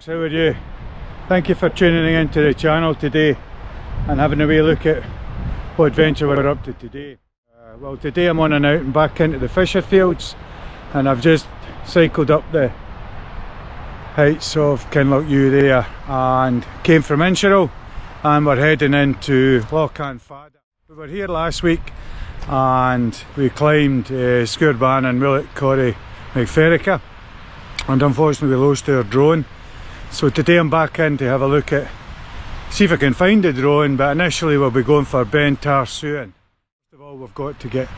How are you? Thank you for tuning into the channel today and having a wee look at what adventure we're up to today. Well, today I'm on an out and back into the Fisherfields, and I've just cycled up the heights of Kinloch there and came from Inshiro, and we're heading into Loch-an-Fada. We were here last week and we climbed Scotland-Munros and Munro-Bagging, and unfortunately we lost our drone. So today I'm back in to have a look at, see if I can find the drone, but initially we'll be going for Beinn Tarsuinn. First of all, we've got to get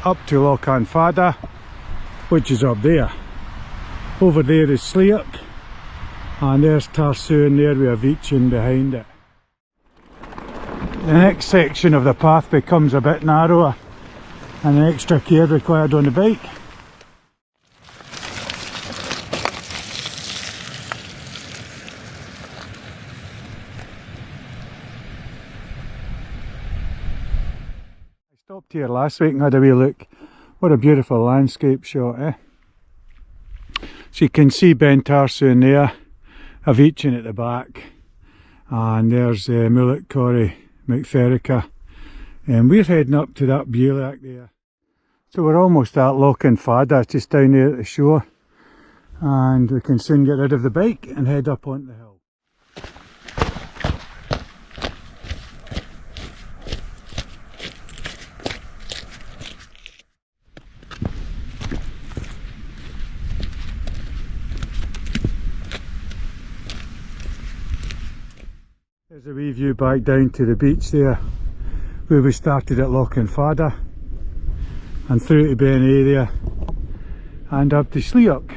up to Loch-an-Fada, which is up there. Over there is Sleach, and there's Tarsuinn there with a Veitchin behind it. The next section of the path becomes a bit narrower and extra care required on the bike. I stopped here last week and had a wee look. What a beautiful landscape shot, eh? So you can see Beinn Tarsuinn there, a Veitchin at the back, and there's Munro-Bagging, and we're heading up to that Beinn there. So we're almost at Loch-an-Fada, just down there at the shore, and we can soon get rid of the bike and head up onto the hill. There's a wee view back down to the beach there, where we started at Loch-an-Fada, and through to Beinn there, and up to Sleach.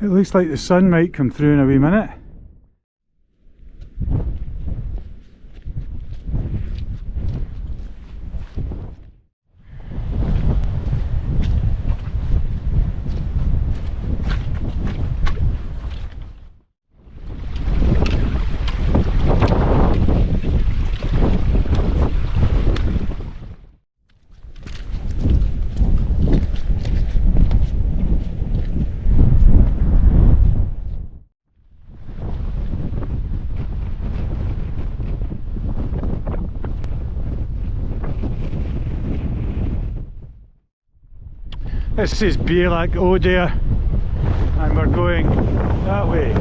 It looks like the sun might come through in a wee minute. This is Beinn there, and we're going that way.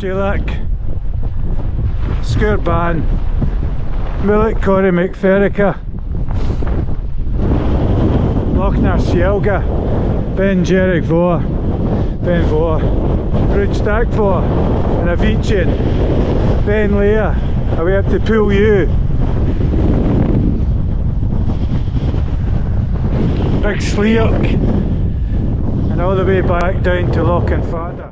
Sleach, Scotland-Munros, Munro-Bagging, Loch-na-Sielga, Beinn Tarsuinn, Beinn Tarsuinn, and a Veitchin, Beinn Leah, away up to Pool U. Big Sleach, and all the way back down to Loch-an-Fada.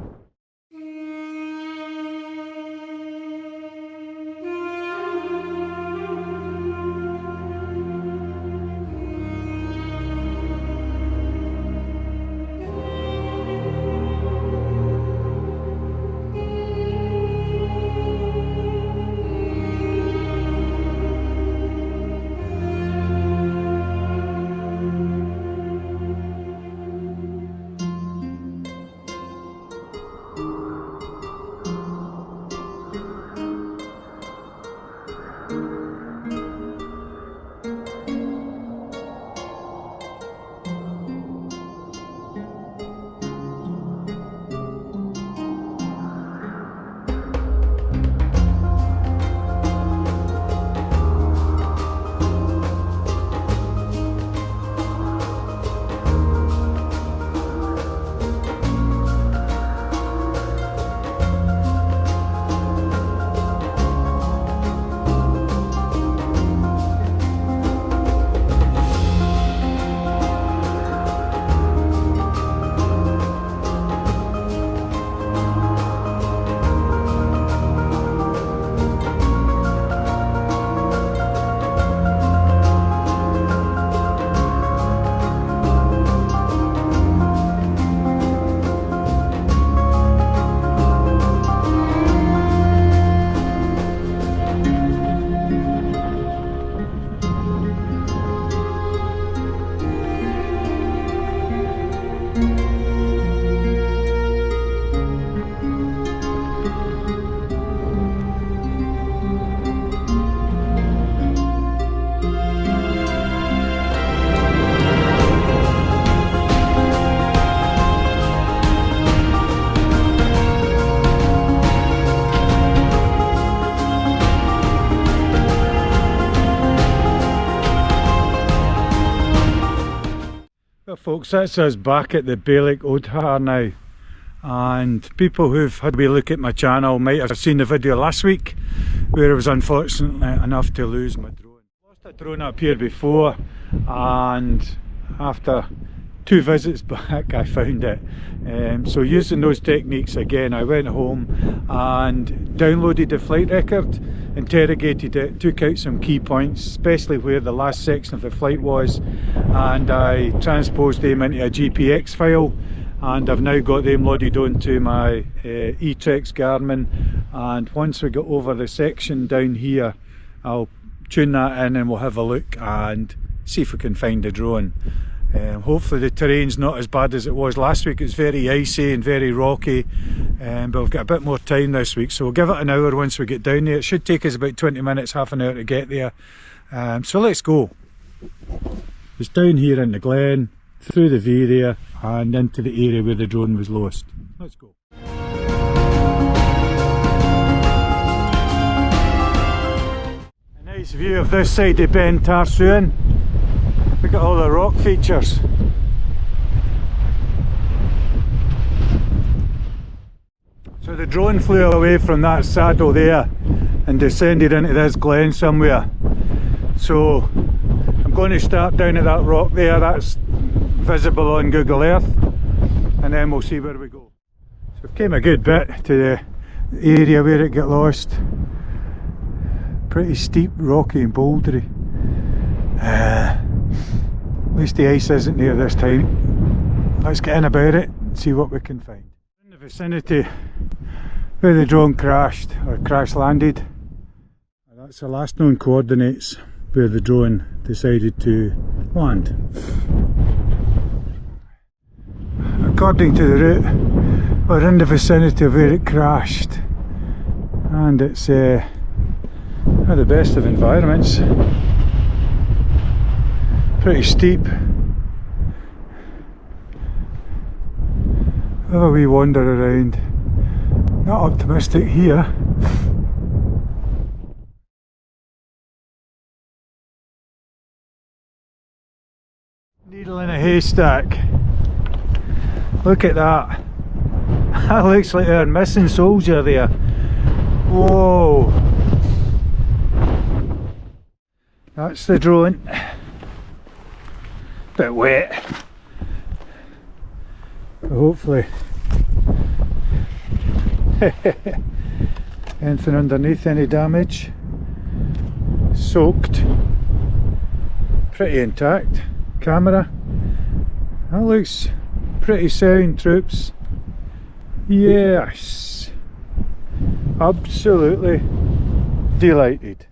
Well folks, that's us back at the Beinn Tarsuinn now, and people who've had a wee look at my channel might have seen the video last week where I was unfortunate enough to lose my drone. I lost a drone up here before, and after 2 visits back I found it. So using those techniques again, I went home and downloaded the flight record, interrogated it, took out some key points, especially where the last section of the flight was, and I transposed them into a GPX file, and I've now got them loaded onto my E-Trex Garmin, and once we get over the section down here I'll tune that in and we'll have a look and see if we can find the drone. Hopefully the terrain's not as bad as it was last week. It was very icy and very rocky, but we've got a bit more time this week, so we'll give it an hour once we get down there. It should take us about 20 minutes, half an hour to get there. So let's go. It's down here in the glen, through the V there, and into the area where the drone was lost. Let's go. A nice view of this side of Beinn Tarsuinn. Look at all the rock features. So the drone flew away from that saddle there and descended into this glen somewhere. So I'm going to start down at that rock there, that's visible on Google Earth, and then we'll see where we go. So we've came a good bit to the area where it got lost. Pretty steep, rocky and bouldery. At least the ice isn't there this time. Let's get in about it and see what we can find. In the vicinity where the drone crashed, or crash landed. That's the last known coordinates where the drone decided to land. According to the route, we're in the vicinity of where it crashed, and it's not the best of environments. Pretty steep. Have a wee wander around. Not optimistic here. Needle in a haystack. Look at that. That looks like our missing soldier there. Whoa. That's the drone. Bit wet, but hopefully anything underneath, any damage, soaked, pretty intact. Camera, that looks pretty sound, troops. Yes, absolutely delighted.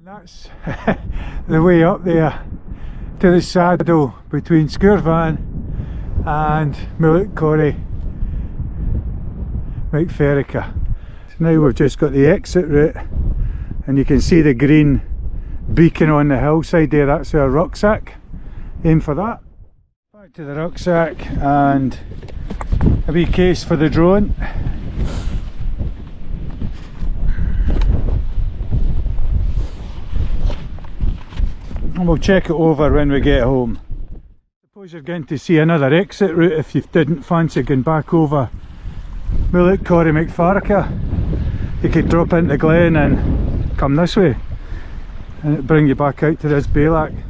That's the way up there to the saddle between Scourvan and Munro-Bagging, Ferrica. So now we've just got the exit route, and you can see the green beacon on the hillside there. That's our rucksack. Aim for that. Back to the rucksack and a wee case for the drone. And we'll check it over when we get home. I suppose you're going to see another exit route if you didn't fancy going back over Munro-Bagging, Ferrica. You could drop into the glen and come this way, and it'll bring you back out to this Beinn.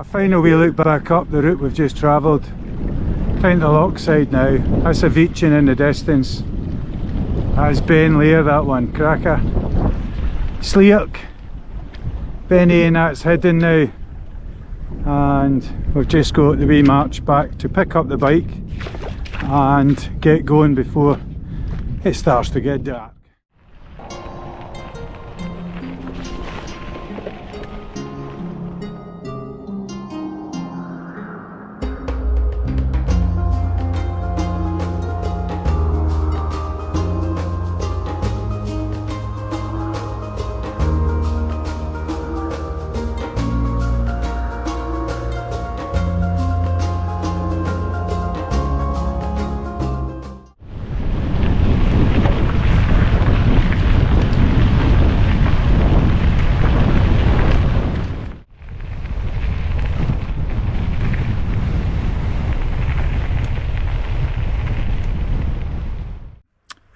A final wee look back up the route we've just travelled. Down the lock side now. That's a Veitchen in the distance. That's Beinn Lair, that one, cracker. Sleark, Benny, and that's hidden now. And we've just got the wee march back to pick up the bike and get going before it starts to get dark.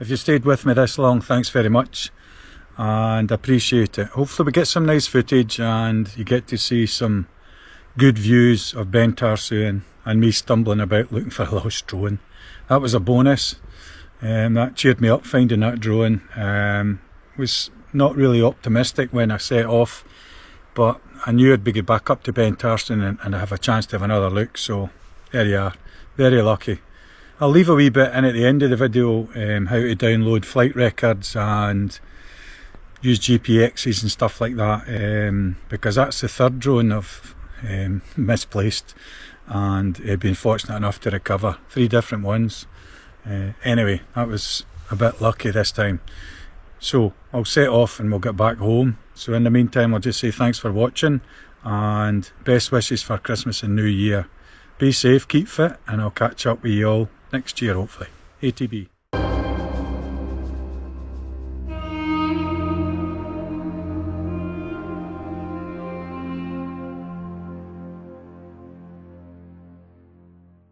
If you stayed with me this long, thanks very much and appreciate it. Hopefully we get some nice footage and you get to see some good views of Beinn Tarsuinn and me stumbling about looking for a lost drone. That was a bonus. That cheered me up, finding that drone. Was not really optimistic when I set off, but I knew I'd be get back up to Beinn Tarsuinn and have a chance to have another look, so there you are. Very lucky. I'll leave a wee bit in at the end of the video how to download flight records and use GPXs and stuff like that, because that's the third drone I've misplaced and been fortunate enough to recover. 3 different ones. Anyway, that was a bit lucky this time. So I'll set off and we'll get back home. So in the meantime, I'll just say thanks for watching and best wishes for Christmas and New Year. Be safe, keep fit, and I'll catch up with you all next year hopefully. ATB.